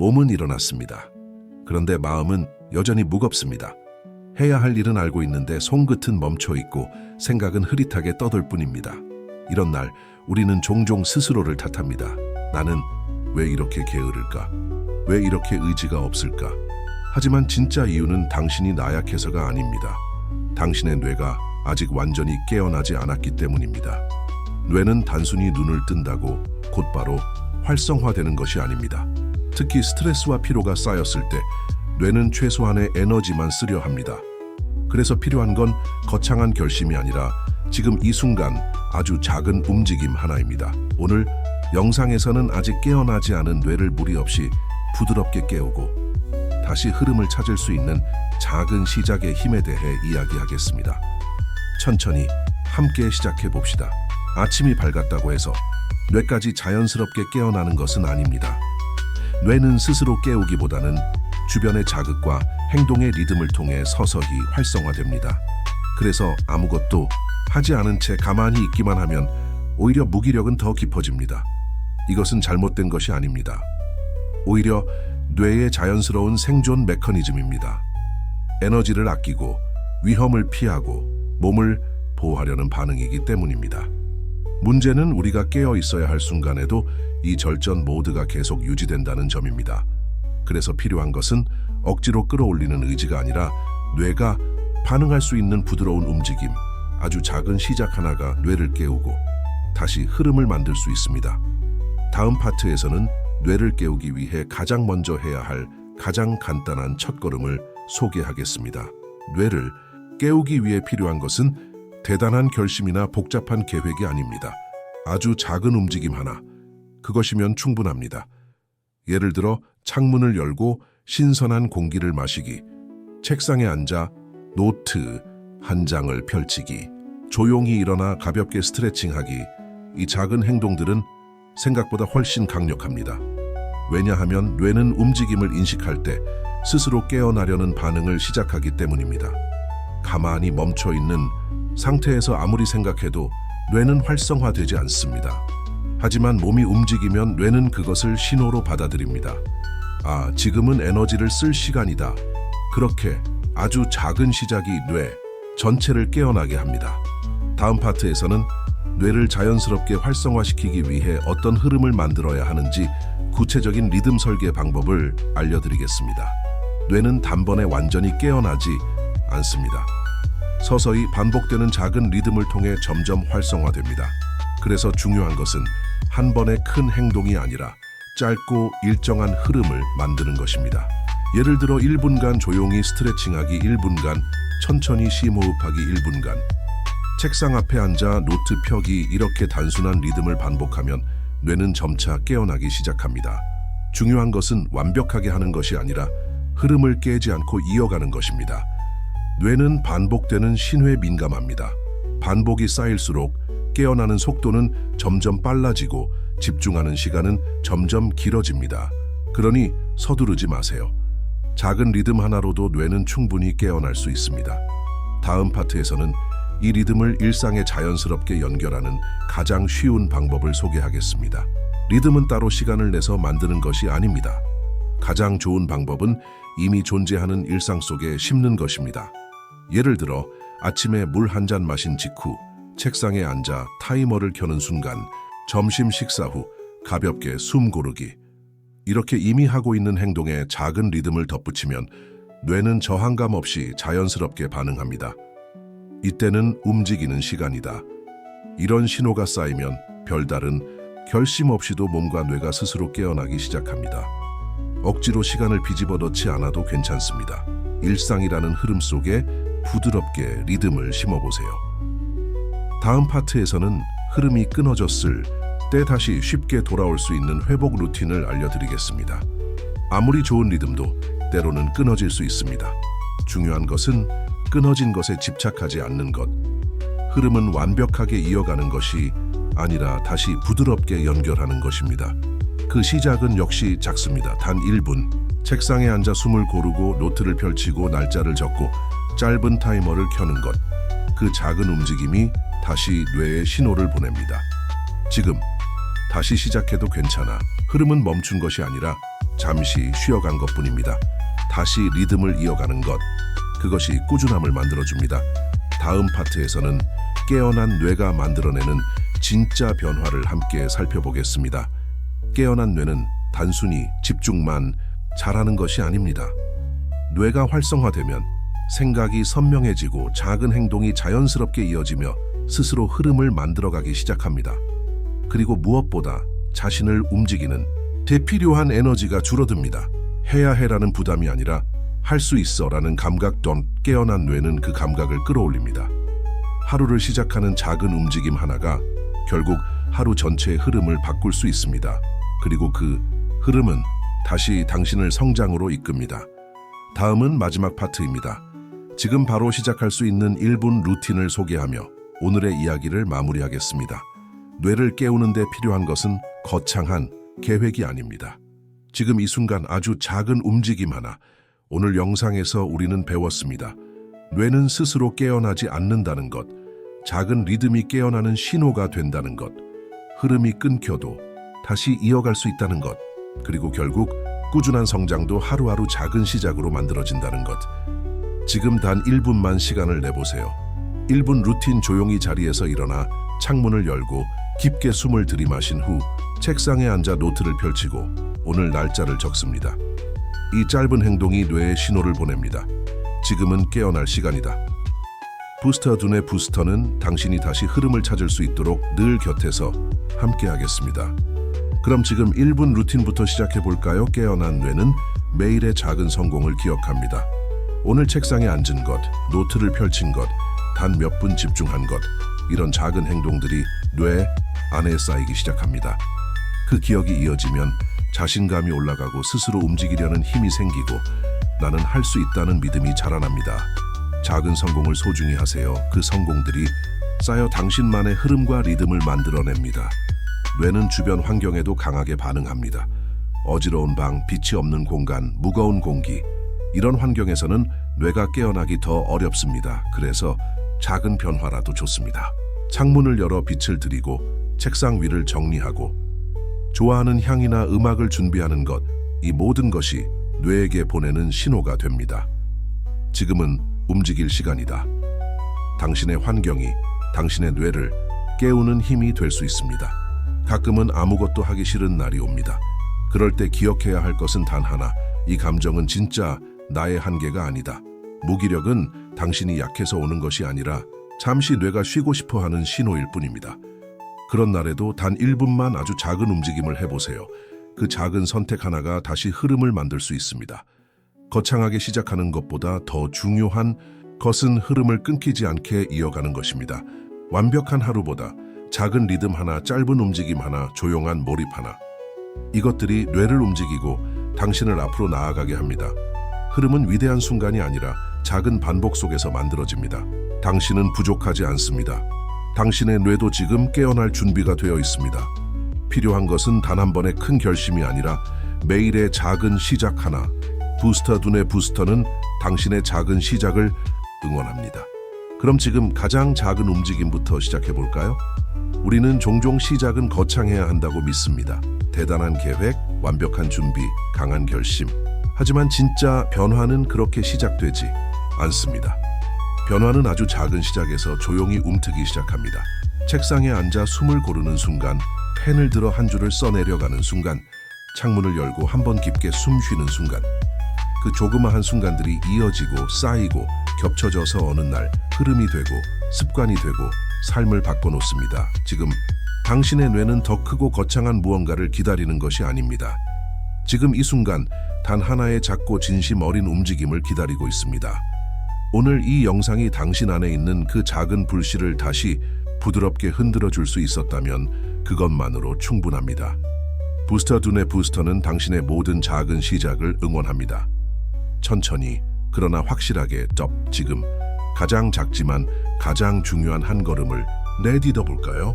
몸은 일어났습니다. 그런데 마음은 여전히 무겁습니다. 해야 할 일은 알고 있는데 손끝은 멈춰 있고 생각은 흐릿하게 떠돌 뿐입니다. 이런 날 우리는 종종 스스로를 탓합니다. 나는 왜 이렇게 게으를까? 왜 이렇게 의지가 없을까? 하지만 진짜 이유는 당신이 나약해서가 아닙니다. 당신의 뇌가 아직 완전히 깨어나지 않았기 때문입니다. 뇌는 단순히 눈을 뜬다고 곧바로 활성화되는 것이 아닙니다. 특히 스트레스와 피로가 쌓였을 때 뇌는 최소한의 에너지만 쓰려 합니다. 그래서 필요한 건 거창한 결심이 아니라 지금 이 순간 아주 작은 움직임 하나입니다. 오늘 영상에서는 아직 깨어나지 않은 뇌를 무리 없이 부드럽게 깨우고 다시 흐름을 찾을 수 있는 작은 시작의 힘에 대해 이야기하겠습니다. 천천히 함께 시작해 봅시다. 아침이 밝았다고 해서 뇌까지 자연스럽게 깨어나는 것은 아닙니다. 뇌는 스스로 깨우기보다는 주변의 자극과 행동의 리듬을 통해 서서히 활성화됩니다. 그래서 아무것도 하지 않은 채 가만히 있기만 하면 오히려 무기력은 더 깊어집니다. 이것은 잘못된 것이 아닙니다. 오히려 뇌의 자연스러운 생존 메커니즘입니다. 에너지를 아끼고 위험을 피하고 몸을 보호하려는 반응이기 때문입니다. 문제는 우리가 깨어 있어야 할 순간에도 이 절전 모드가 계속 유지된다는 점입니다. 그래서 필요한 것은 억지로 끌어올리는 의지가 아니라 뇌가 반응할 수 있는 부드러운 움직임, 아주 작은 시작 하나가 뇌를 깨우고 다시 흐름을 만들 수 있습니다. 다음 파트에서는 뇌를 깨우기 위해 가장 먼저 해야 할 가장 간단한 첫걸음을 소개하겠습니다. 뇌를 깨우기 위해 필요한 것은 대단한 결심이나 복잡한 계획이 아닙니다. 아주 작은 움직임 하나, 그것이면 충분합니다. 예를 들어 창문을 열고 신선한 공기를 마시기, 책상에 앉아 노트 한 장을 펼치기, 조용히 일어나 가볍게 스트레칭하기. 이 작은 행동들은 생각보다 훨씬 강력합니다. 왜냐하면 뇌는 움직임을 인식할 때 스스로 깨어나려는 반응을 시작하기 때문입니다. 가만히 멈춰 있는 상태에서 아무리 생각해도 뇌는 활성화되지 않습니다. 하지만 몸이 움직이면 뇌는 그것을 신호로 받아들입니다. 아, 지금은 에너지를 쓸 시간이다. 그렇게 아주 작은 시작이 뇌 전체를 깨어나게 합니다. 다음 파트에서는 뇌를 자연스럽게 활성화시키기 위해 어떤 흐름을 만들어야 하는지 구체적인 리듬 설계 방법을 알려드리겠습니다. 뇌는 단번에 완전히 깨어나지 않습니다. 서서히 반복되는 작은 리듬을 통해 점점 활성화됩니다. 그래서 중요한 것은 한 번의 큰 행동이 아니라 짧고 일정한 흐름을 만드는 것입니다. 예를 들어 1분간 조용히 스트레칭하기 1분간, 천천히 심호흡하기 1분간, 책상 앞에 앉아 노트 펴기, 이렇게 단순한 리듬을 반복하면 뇌는 점차 깨어나기 시작합니다. 중요한 것은 완벽하게 하는 것이 아니라 흐름을 깨지 않고 이어가는 것입니다. 뇌는 반복되는 신호에 민감합니다. 반복이 쌓일수록 깨어나는 속도는 점점 빨라지고 집중하는 시간은 점점 길어집니다. 그러니 서두르지 마세요. 작은 리듬 하나로도 뇌는 충분히 깨어날 수 있습니다. 다음 파트에서는 이 리듬을 일상에 자연스럽게 연결하는 가장 쉬운 방법을 소개하겠습니다. 리듬은 따로 시간을 내서 만드는 것이 아닙니다. 가장 좋은 방법은 이미 존재하는 일상 속에 심는 것입니다. 예를 들어 아침에 물 한 잔 마신 직후, 책상에 앉아 타이머를 켜는 순간, 점심 식사 후 가볍게 숨 고르기. 이렇게 이미 하고 있는 행동에 작은 리듬을 덧붙이면 뇌는 저항감 없이 자연스럽게 반응합니다. 이때는 움직이는 시간이다. 이런 신호가 쌓이면 별다른 결심 없이도 몸과 뇌가 스스로 깨어나기 시작합니다. 억지로 시간을 비집어 넣지 않아도 괜찮습니다. 일상이라는 흐름 속에 부드럽게 리듬을 심어보세요. 다음 파트에서는 흐름이 끊어졌을 때 다시 쉽게 돌아올 수 있는 회복 루틴을 알려드리겠습니다. 아무리 좋은 리듬도 때로는 끊어질 수 있습니다. 중요한 것은 끊어진 것에 집착하지 않는 것. 흐름은 완벽하게 이어가는 것이 아니라 다시 부드럽게 연결하는 것입니다. 그 시작은 역시 작습니다. 단 1분. 책상에 앉아 숨을 고르고 노트를 펼치고 날짜를 적고 짧은 타이머를 켜는 것. 그 작은 움직임이 다시 뇌에 신호를 보냅니다. 지금 다시 시작해도 괜찮아. 흐름은 멈춘 것이 아니라 잠시 쉬어간 것뿐입니다. 다시 리듬을 이어가는 것, 그것이 꾸준함을 만들어줍니다. 다음 파트에서는 깨어난 뇌가 만들어내는 진짜 변화를 함께 살펴보겠습니다. 깨어난 뇌는 단순히 집중만 잘하는 것이 아닙니다. 뇌가 활성화되면 생각이 선명해지고 작은 행동이 자연스럽게 이어지며 스스로 흐름을 만들어가기 시작합니다. 그리고 무엇보다 자신을 움직이는 대필요한 에너지가 줄어듭니다. 해야 해라는 부담이 아니라 할 수 있어라는 감각don 깨어난 뇌는 그 감각을 끌어올립니다. 하루를 시작하는 작은 움직임 하나가 결국 하루 전체의 흐름을 바꿀 수 있습니다. 그리고 그 흐름은 다시 당신을 성장으로 이끕니다. 다음은 마지막 파트입니다. 지금 바로 시작할 수 있는 1분 루틴을 소개하며 오늘의 이야기를 마무리하겠습니다. 뇌를 깨우는 데 필요한 것은 거창한 계획이 아닙니다. 지금 이 순간 아주 작은 움직임 하나, 오늘 영상에서 우리는 배웠습니다. 뇌는 스스로 깨어나지 않는다는 것, 작은 리듬이 깨어나는 신호가 된다는 것, 흐름이 끊겨도 다시 이어갈 수 있다는 것, 그리고 결국 꾸준한 성장도 하루하루 작은 시작으로 만들어진다는 것. 지금 단 1분만 시간을 내보세요. 1분 루틴 조용히 자리에서 일어나 창문을 열고 깊게 숨을 들이마신 후 책상에 앉아 노트를 펼치고 오늘 날짜를 적습니다. 이 짧은 행동이 뇌에 신호를 보냅니다. 지금은 깨어날 시간이다. 부스터 두뇌 부스터는 당신이 다시 흐름을 찾을 수 있도록 늘 곁에서 함께하겠습니다. 그럼 지금 1분 루틴부터 시작해 볼까요? 깨어난 뇌는 매일의 작은 성공을 기억합니다. 오늘 책상에 앉은 것, 노트를 펼친 것, 단 몇 분 집중한 것, 이런 작은 행동들이 뇌 안에 쌓이기 시작합니다. 그 기억이 이어지면 자신감이 올라가고 스스로 움직이려는 힘이 생기고 나는 할 수 있다는 믿음이 자라납니다. 작은 성공을 소중히 하세요. 그 성공들이 쌓여 당신만의 흐름과 리듬을 만들어냅니다. 뇌는 주변 환경에도 강하게 반응합니다. 어지러운 방, 빛이 없는 공간, 무거운 공기, 이런 환경에서는 뇌가 깨어나기 더 어렵습니다. 그래서 작은 변화라도 좋습니다. 창문을 열어 빛을 들이고 책상 위를 정리하고 좋아하는 향이나 음악을 준비하는 것, 이 모든 것이 뇌에게 보내는 신호가 됩니다. 지금은 움직일 시간이다. 당신의 환경이 당신의 뇌를 깨우는 힘이 될 수 있습니다. 가끔은 아무것도 하기 싫은 날이 옵니다. 그럴 때 기억해야 할 것은 단 하나, 이 감정은 진짜 나의 한계가 아니다. 무기력은 당신이 약해서 오는 것이 아니라 잠시 뇌가 쉬고 싶어 하는 신호일 뿐입니다. 그런 날에도 단 1분만 아주 작은 움직임을 해보세요. 그 작은 선택 하나가 다시 흐름을 만들 수 있습니다. 거창하게 시작하는 것보다 더 중요한 것은 흐름을 끊기지 않게 이어가는 것입니다. 완벽한 하루보다 작은 리듬 하나, 짧은 움직임 하나, 조용한 몰입 하나, 이것들이 뇌를 움직이고 당신을 앞으로 나아가게 합니다. 흐름은 위대한 순간이 아니라 작은 반복 속에서 만들어집니다. 당신은 부족하지 않습니다. 당신의 뇌도 지금 깨어날 준비가 되어 있습니다. 필요한 것은 단 한 번의 큰 결심이 아니라 매일의 작은 시작 하나. 부스터 두뇌 부스터는 당신의 작은 시작을 응원합니다. 그럼 지금 가장 작은 움직임부터 시작해 볼까요? 우리는 종종 시작은 거창해야 한다고 믿습니다. 대단한 계획, 완벽한 준비, 강한 결심. 하지만 진짜 변화는 그렇게 시작되지 않습니다. 변화는 아주 작은 시작에서 조용히 움트기 시작합니다. 책상에 앉아 숨을 고르는 순간, 펜을 들어 한 줄을 써내려가는 순간, 창문을 열고 한 번 깊게 숨 쉬는 순간, 그 조그마한 순간들이 이어지고 쌓이고 겹쳐져서 어느 날 흐름이 되고 습관이 되고 삶을 바꿔놓습니다. 지금 당신의 뇌는 더 크고 거창한 무언가를 기다리는 것이 아닙니다. 지금 이 순간 단 하나의 작고 진심 어린 움직임을 기다리고 있습니다. 오늘 이 영상이 당신 안에 있는 그 작은 불씨를 다시 부드럽게 흔들어 줄 수 있었다면 그것만으로 충분합니다. 부스터 두뇌 부스터는 당신의 모든 작은 시작을 응원합니다. 천천히 그러나 확실하게 지금 가장 작지만 가장 중요한 한 걸음을 내딛어 볼까요?